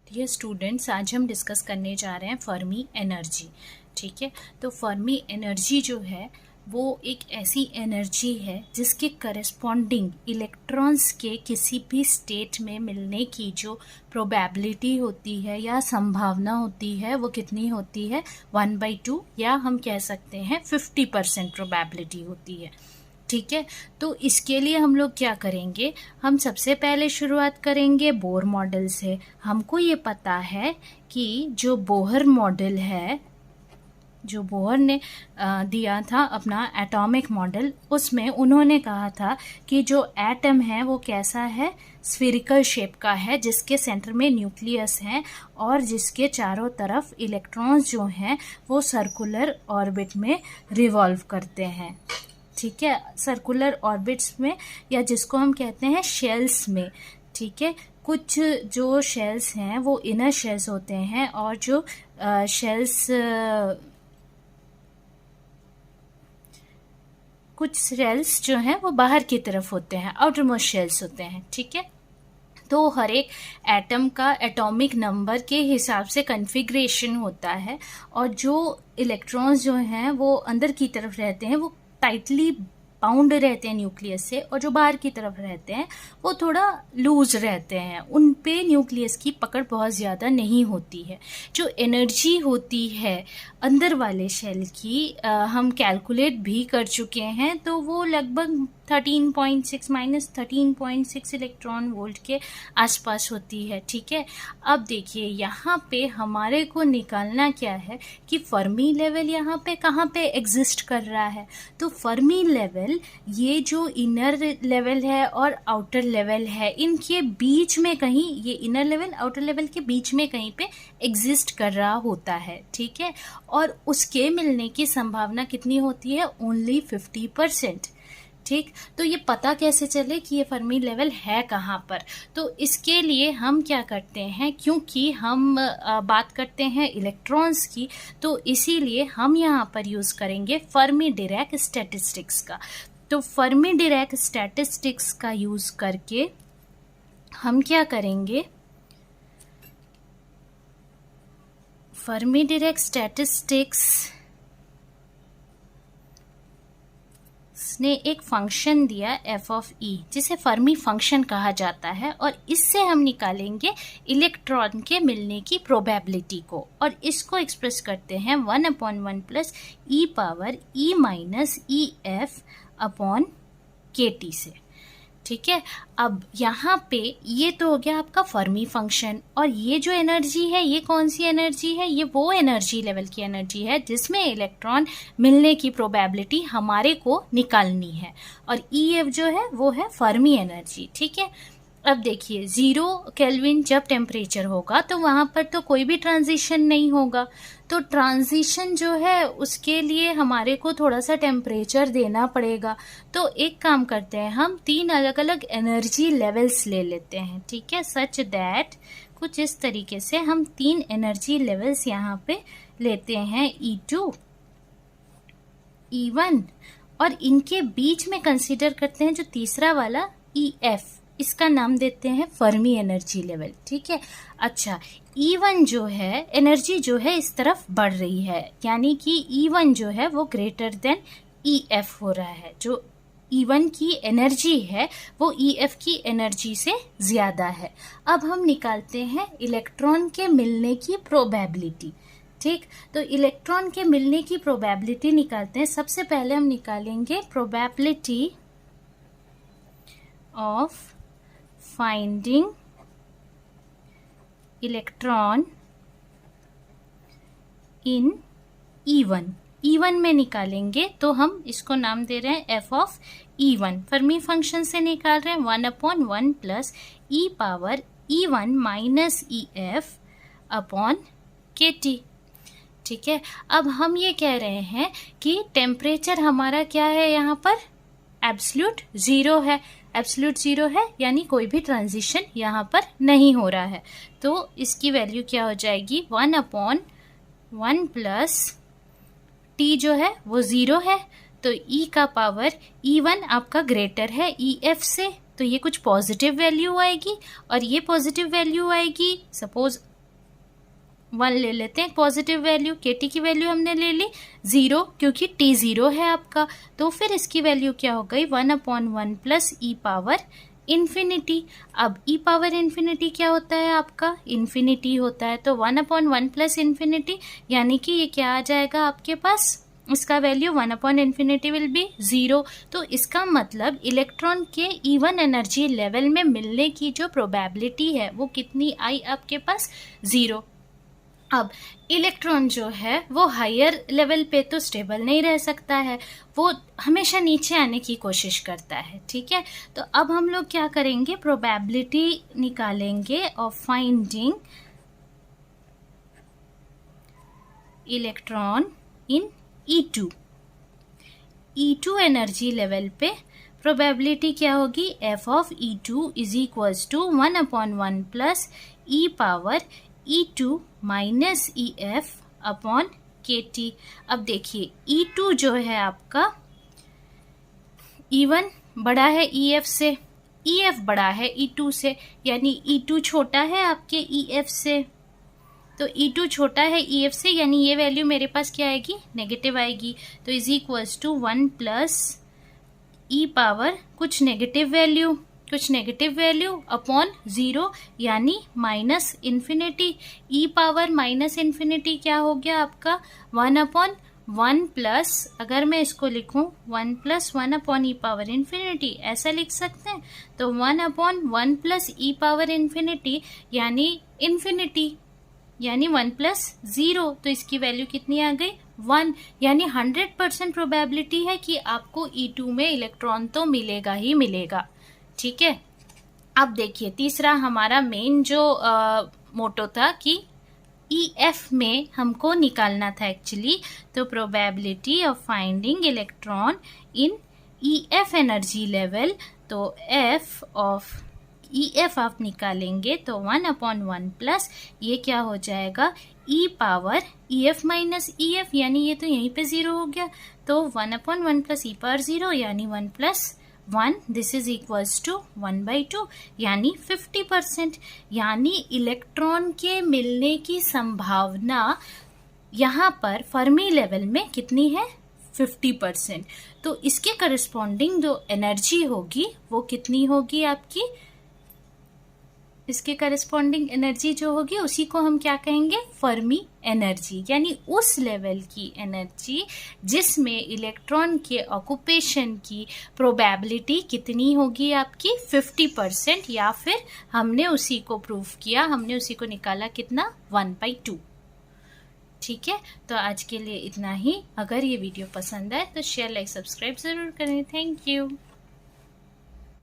Dear students, आज हम discuss करने जा रहे हैं फर्मी एनर्जी। ठीक है, तो फर्मी एनर्जी जो है वो एक ऐसी एनर्जी है जिसके करस्पॉन्डिंग इलेक्ट्रॉन्स के किसी भी स्टेट में मिलने की जो प्रोबेबिलिटी होती है या संभावना होती है वो कितनी होती है 1/2, या हम कह सकते हैं 50% प्रोबेबिलिटी होती है। ठीक है, तो इसके लिए हम लोग क्या करेंगे, हम सबसे पहले शुरुआत करेंगे बोर मॉडल से। हमको ये पता है कि जो बोहर मॉडल है, जो बोहर ने दिया था अपना एटॉमिक मॉडल, उसमें उन्होंने कहा था कि जो एटम है वो कैसा है, स्फेरिकल शेप का है, जिसके सेंटर में न्यूक्लियस है और जिसके चारों तरफ इलेक्ट्रॉन्स जो हैं वो सर्कुलर ऑर्बिट में रिवॉल्व करते हैं। ठीक है, सर्कुलर ऑर्बिट्स में, या जिसको हम कहते हैं शेल्स में। ठीक है, कुछ जो शेल्स हैं वो इनर शेल्स होते हैं और जो कुछ शेल्स जो हैं वो बाहर की तरफ होते हैं, आउटर मोस्ट शेल्स होते हैं। ठीक है, तो हर एक एटम का एटॉमिक नंबर के हिसाब से कन्फिग्रेशन होता है और जो इलेक्ट्रॉन्स जो हैं वो अंदर की तरफ रहते हैं वो टाइटली बाउंड रहते हैं न्यूक्लियस से, और जो बाहर की तरफ रहते हैं वो थोड़ा लूज रहते हैं, उन पे न्यूक्लियस की पकड़ बहुत ज़्यादा नहीं होती है। जो एनर्जी होती है अंदर वाले शेल की हम कैलकुलेट भी कर चुके हैं, तो वो लगभग 13.6 - 13.6 इलेक्ट्रॉन वोल्ट के आसपास होती है। ठीक है, अब देखिए यहाँ पे हमारे को निकालना क्या है कि फर्मी लेवल यहाँ पे कहाँ पे एग्जिस्ट कर रहा है। तो फर्मी लेवल, ये जो इनर लेवल है और आउटर लेवल है, इनके बीच में कहीं, ये इनर लेवल आउटर लेवल के बीच में कहीं पे एग्जिस्ट कर रहा होता है। ठीक है, और उसके मिलने की संभावना कितनी होती है, ओनली 50%। ठीक, तो ये पता कैसे चले कि ये फर्मी लेवल है कहाँ पर, तो इसके लिए हम क्या करते हैं, क्योंकि हम बात करते हैं इलेक्ट्रॉन्स की, तो इसीलिए हम यहाँ पर यूज़ करेंगे फर्मी डिरैक स्टैटिस्टिक्स का। तो फर्मी डिरैक स्टैटिस्टिक्स का यूज़ करके हम क्या करेंगे, फर्मी डिरैक स्टैटिस्टिक्स ने एक फंक्शन दिया f(e), जिसे फर्मी फंक्शन कहा जाता है, और इससे हम निकालेंगे इलेक्ट्रॉन के मिलने की प्रोबेबिलिटी को, और इसको एक्सप्रेस करते हैं 1/1 + e⁻⁡ से। ठीक है, अब यहाँ पे ये तो हो गया आपका फर्मी फंक्शन, और ये जो एनर्जी है ये कौन सी एनर्जी है, ये वो एनर्जी लेवल की एनर्जी है जिसमें इलेक्ट्रॉन मिलने की प्रोबेबिलिटी हमारे को निकालनी है, और EF जो है वो है फर्मी एनर्जी। ठीक है, अब देखिए 0 केल्विन जब टेम्परेचर होगा तो वहाँ पर तो कोई भी ट्रांजिशन नहीं होगा, तो ट्रांजिशन जो है उसके लिए हमारे को थोड़ा सा टेम्परेचर देना पड़ेगा। तो एक काम करते हैं, हम 3 अलग अलग एनर्जी लेवल्स ले लेते हैं। ठीक है, सच दैट कुछ इस तरीके से हम 3 एनर्जी लेवल्स यहाँ पे लेते हैं, E2, E1, और इनके बीच में कंसीडर करते हैं जो तीसरा वाला EF, इसका नाम देते हैं फर्मी एनर्जी लेवल। ठीक है, अच्छा, E1 जो है एनर्जी जो है इस तरफ बढ़ रही है, यानी कि E1 जो है वो ग्रेटर देन EF हो रहा है। जो E1 की एनर्जी है वो EF की एनर्जी से ज़्यादा है। अब हम निकालते हैं इलेक्ट्रॉन के मिलने की प्रोबेबिलिटी। ठीक, तो इलेक्ट्रॉन के मिलने की प्रोबेबिलिटी निकालते हैं। सबसे पहले हम निकालेंगे probability of finding electron in E1 में निकालेंगे, तो हम इसको नाम दे रहे हैं f(E1), फर्मी फंक्शन से निकाल रहे हैं 1/1 + e⁻⁡ ठीक है, अब हम ये कह रहे हैं कि टेम्परेचर हमारा क्या है, यहाँ पर एब्सोल्यूट 0 है, एब्सोल्यूट 0 है, यानी कोई भी ट्रांजिशन यहाँ पर नहीं हो रहा है। तो इसकी वैल्यू क्या हो जाएगी, 1/1 + T जो है वो 0 है, तो E का पावर E1 आपका ग्रेटर है EF से, तो ये कुछ पॉजिटिव वैल्यू आएगी, और ये पॉजिटिव वैल्यू आएगी, सपोज 1 ले लेते हैं पॉजिटिव वैल्यू, KT की वैल्यू हमने ले ली 0 क्योंकि T 0 है आपका, तो फिर इसकी वैल्यू क्या हो गई 1/1 प्लस e पावर इन्फिनिटी। अब e पावर इन्फिनिटी क्या होता है आपका, इन्फिनिटी होता है, तो 1/1 प्लस इन्फिनिटी, यानी कि ये क्या आ जाएगा आपके पास, इसका वैल्यू 1/इन्फिनिटी विल बी 0। तो इसका मतलब इलेक्ट्रॉन के इवन एनर्जी लेवल में मिलने की जो प्रोबेबिलिटी है वो कितनी आई आपके पास, 0। अब इलेक्ट्रॉन जो है वो हायर लेवल पे तो स्टेबल नहीं रह सकता है, वो हमेशा नीचे आने की कोशिश करता है, ठीक है। तो अब हम लोग क्या करेंगे, प्रोबेबिलिटी निकालेंगे of finding electron in E2 energy level पे प्रोबेबिलिटी क्या होगी, f of E2 is equals to 1/1 plus e power E2 minus EF upon KT। अब देखिए E2 जो है आपका E1 बड़ा है EF से, EF बड़ा है E2 से, यानी E2 छोटा है आपके EF से, तो E2 छोटा है EF से, यानी ये वैल्यू मेरे पास क्या आएगी, नेगेटिव आएगी। तो is equals to 1 plus e power कुछ नेगेटिव वैल्यू अपॉन 0, यानी minus infinity. e power minus infinity क्या हो गया आपका 1/1 प्लस, अगर मैं इसको लिखूं 1 प्लस 1 अपॉन ई पावर इन्फिनिटी, ऐसा लिख सकते हैं, तो 1/1 प्लस ई पावर इन्फिनिटी यानी इन्फिनिटी, यानी 1 प्लस 0, तो इसकी वैल्यू कितनी आ गई 1, यानी 100% प्रोबेबिलिटी है कि आपको E2 में इलेक्ट्रॉन तो मिलेगा ही मिलेगा, ठीक है। अब देखिए तीसरा हमारा मेन जो मोटो था कि EF में हमको निकालना था एक्चुअली, तो probability of finding electron in EF energy level, तो F ऑफ EF आप निकालेंगे तो 1/1 प्लस ये क्या हो जाएगा e power EF minus EF, यानी ये तो यहीं पे 0 हो गया, तो 1/1 प्लस e पावर 0 यानी 1 plus 1, this is equals to 1/2, यानी 50%, यानी इलेक्ट्रॉन के मिलने की संभावना यहाँ पर फर्मी लेवल में कितनी है 50%। तो इसके करस्पॉन्डिंग जो एनर्जी होगी वो कितनी होगी आपकी, इसके करस्पॉन्डिंग एनर्जी जो होगी उसी को हम क्या कहेंगे, फर्मी एनर्जी, यानी उस लेवल की एनर्जी जिसमें इलेक्ट्रॉन के ऑक्यूपेशन की प्रोबेबिलिटी कितनी होगी आपकी 50%, या फिर हमने उसी को प्रूव किया, हमने उसी को निकाला कितना 1/2, ठीक है। तो आज के लिए इतना ही। अगर ये वीडियो पसंद आए तो शेयर लाइक सब्सक्राइब जरूर करें। Thank you.